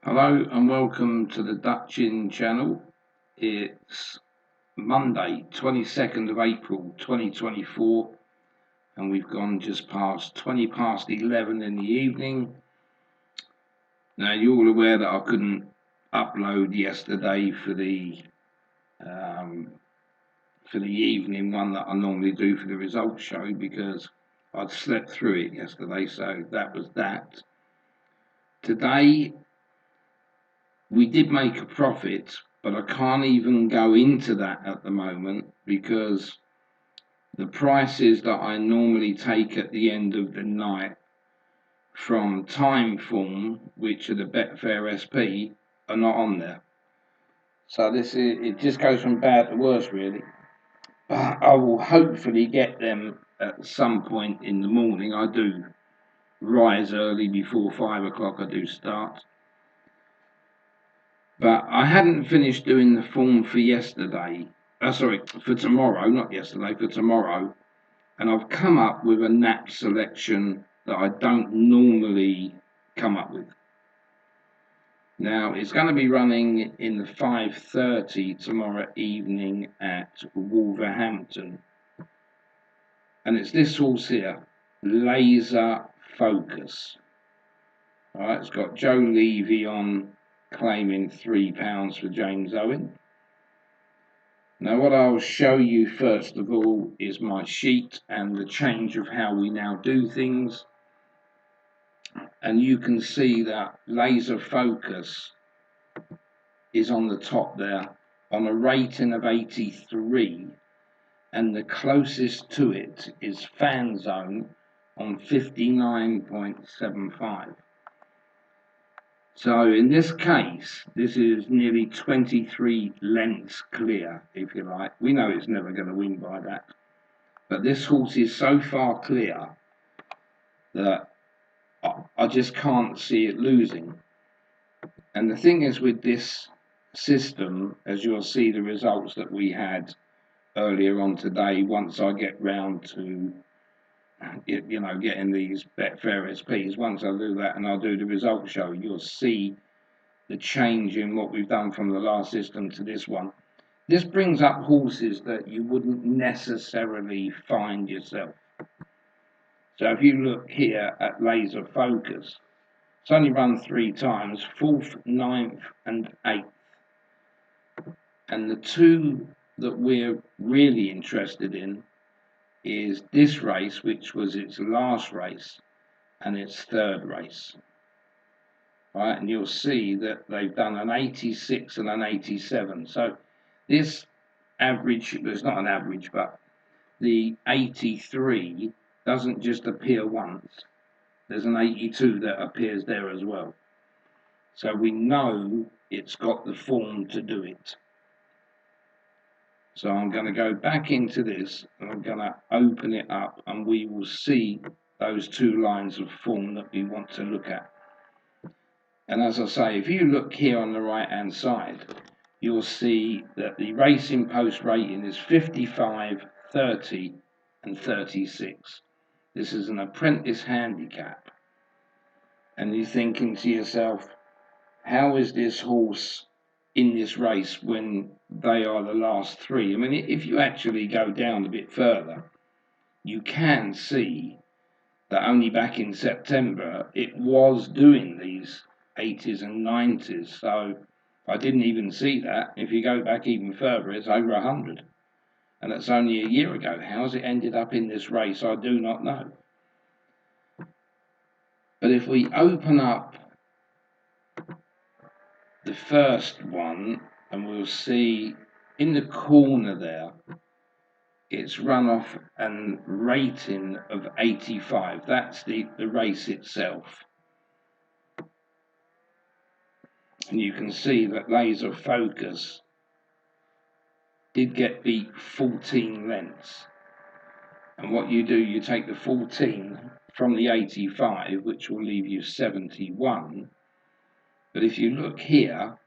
Hello and welcome to the Dutch Inn channel. It's Monday, 22nd of April 2024, and we've gone just past 20 past 11 in the evening. Now, you're all aware that I couldn't upload yesterday for the evening one that I normally do for the results show because I'd slept through it yesterday, so that was that. Today, we did make a profit, but I can't even go into that at the moment because the prices that I normally take at the end of the night from Timeform, which are the Betfair SP, are not on there. So it just goes from bad to worse, really. But I will hopefully get them at some point in the morning. I do rise early before 5 o'clock. I do start. But I hadn't finished doing the form for yesterday. For tomorrow, not yesterday, for tomorrow. And I've come up with a nap selection that I don't normally come up with. Now, it's going to be running in the 5:30 tomorrow evening at Wolverhampton. And it's this horse here, Laser Focus. All right, it's got Joe Levy on claiming £3 for James Owen. Now, what I'll show you first of all is my sheet and the change of how we now do things. And you can see that Laser Focus is on the top there on a rating of 83, and the closest to it is Fan Zone on 59.75. So in this case, this is nearly 23 lengths clear, if you like. We know it's never going to win by that. But this horse is so far clear that I just can't see it losing. And the thing is with this system, as you'll see the results that we had earlier on today, once I get round to getting these Betfair SPs, once I do that and I'll do the results show, you'll see the change in what we've done from the last system to this one. This brings up horses that you wouldn't necessarily find yourself. So if you look here at Laser Focus, it's only run 3 times, 4th, 9th and 8th. And the two that we're really interested in is this race, which was its last race, and its third race. Right, and you'll see that they've done an 86 and an 87. So this average, it's not an average, but the 83 doesn't just appear once. There's an 82 that appears there as well. So we know it's got the form to do it. So I'm going to go back into this and I'm going to open it up and we will see those 2 lines of form that we want to look at. And as I say, if you look here on the right hand side, you'll see that the Racing Post rating is 55, 30 and 36. This is an apprentice handicap. And you're thinking to yourself, how is this horse in this race when they are the last 3? I mean, if you actually go down a bit further, you can see that only back in September it was doing these 80s and 90s. So I didn't even see that. If you go back even further, it's over 100. And that's only a year ago. How's it ended up in this race? I do not know. But if we open up the first one, and we'll see in the corner there, it's run off and rating of 85. That's the race itself. And you can see that Laser Focus did get beat 14 lengths. And what you do, you take the 14 from the 85, which will leave you 71. But if you look here,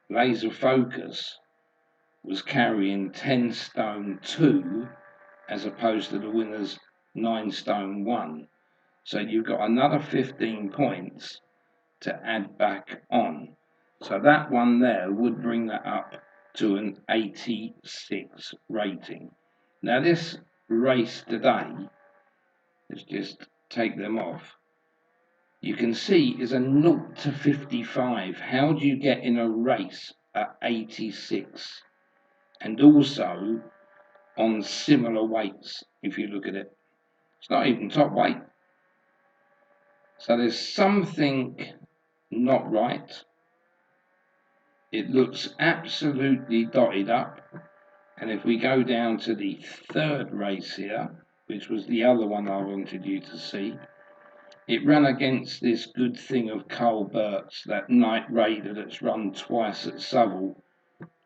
Laser Focus was carrying 10 stone 2 as opposed to the winner's 9 stone 1. So you've got another 15 points to add back on. So that one there would bring that up to an 86 rating. Now this race today, let's just take them off. You can see is a 0 to 55. How do you get in a race at 86? And also on similar weights, if you look at it. It's not even top weight. So there's something not right. It looks absolutely dotted up. And if we go down to the third race here, which was the other one I wanted you to see, it ran against this good thing of Carl Burt's, that Night Raider that's run twice at Southall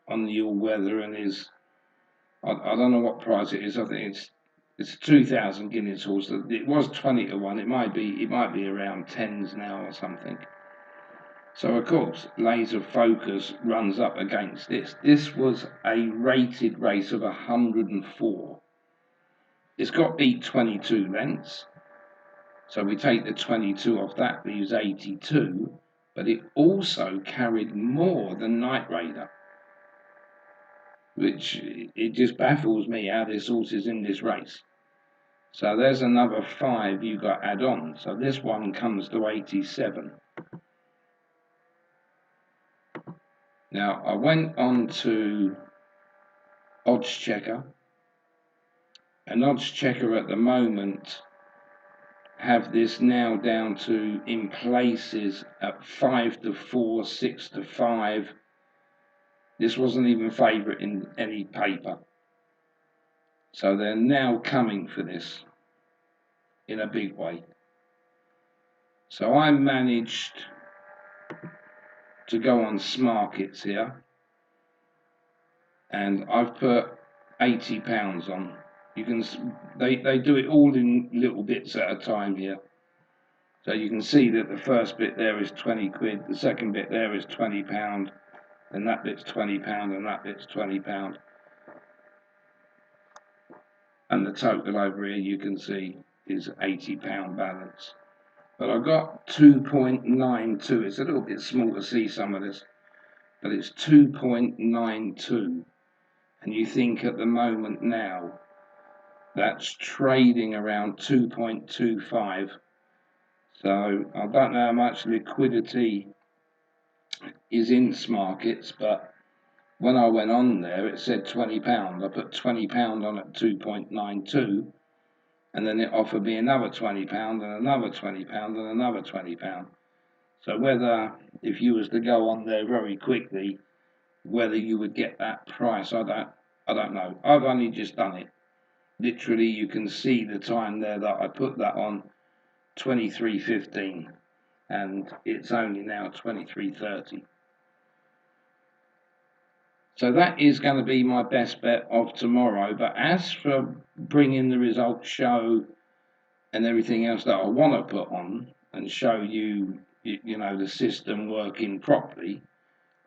on the all-weather and is, I don't know what price it is. I think it's 2,000 guineas horse. It was 20 to 1. It might be around 10s now or something. So of course, Laser Focus runs up against this. This was a rated race of 104. It's got beat 22 lengths. So we take the 22 off that, leaves 82. But it also carried more than Night Raider, which it just baffles me how this horse is in this race. So there's another 5 you got add on. So this one comes to 87. Now I went on to Odds Checker, and Odds Checker at the moment have this now down to in places at 5 to 4, 6 to 5. This wasn't even favourite in any paper. So they're now coming for this in a big way. So I managed to go on Smarkets here, and I've put £80 on. You can they do it all in little bits at a time here. So you can see that the first bit there is 20 quid, the second bit there is £20, and that bit's £20, and that bit's £20. And the total over here you can see is £80 balance. But I got 2.92. It's a little bit small to see some of this, but it's 2.92. And you think at the moment now, that's trading around 2.25. So I don't know how much liquidity is in Smarkets, but when I went on there, it said £20. I put £20 on at 2.92, and then it offered me another £20 and another £20 and another £20. So whether, if you was to go on there very quickly, whether you would get that price, I don't know. I've only just done it. Literally, you can see the time there that I put that on, 23:15, and it's only now 23:30. So that is going to be my best bet of tomorrow. But as for bringing the results show and everything else that I want to put on and show you, you know, the system working properly,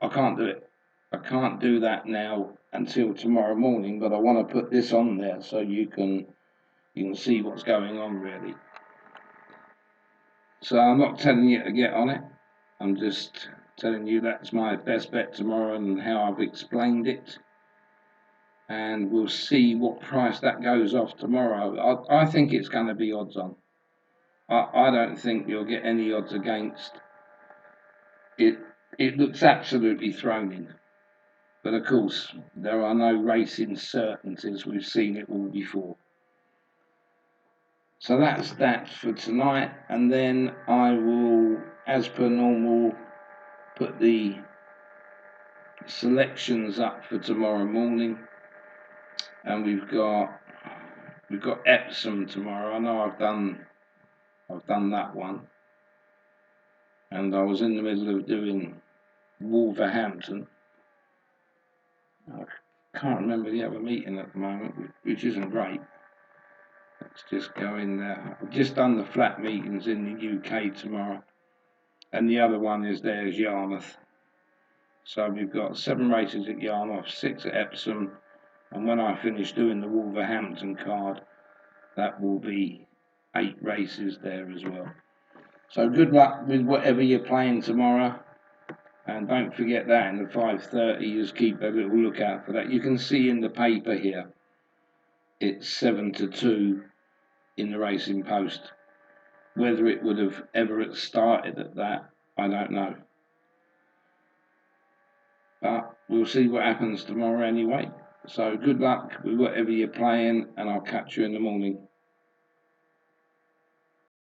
I can't do it. I can't do that now until tomorrow morning, but I want to put this on there so you can see what's going on really. So I'm not telling you to get on it. I'm just telling you that's my best bet tomorrow and how I've explained it. And we'll see what price that goes off tomorrow. I think it's going to be odds on. I don't think you'll get any odds against it. It looks absolutely thrown in. But of course, there are no racing certainties. We've seen it all before. So that's that for tonight. And then I will, as per normal, put the selections up for tomorrow morning. And we've got Epsom tomorrow. I know I've done that one. And I was in the middle of doing Wolverhampton. I can't remember the other meeting at the moment, which isn't great. Let's just go in there. I've just done the flat meetings in the UK tomorrow. And the other one is there's Yarmouth. So we've got 7 races at Yarmouth, 6 at Epsom. And when I finish doing the Wolverhampton card, that will be 8 races there as well. So good luck with whatever you're playing tomorrow. And don't forget that in the 5:30, just keep a little lookout for that. You can see in the paper here, it's 7-2 in the Racing Post. Whether it would have ever started at that, I don't know. But we'll see what happens tomorrow anyway. So good luck with whatever you're playing, and I'll catch you in the morning.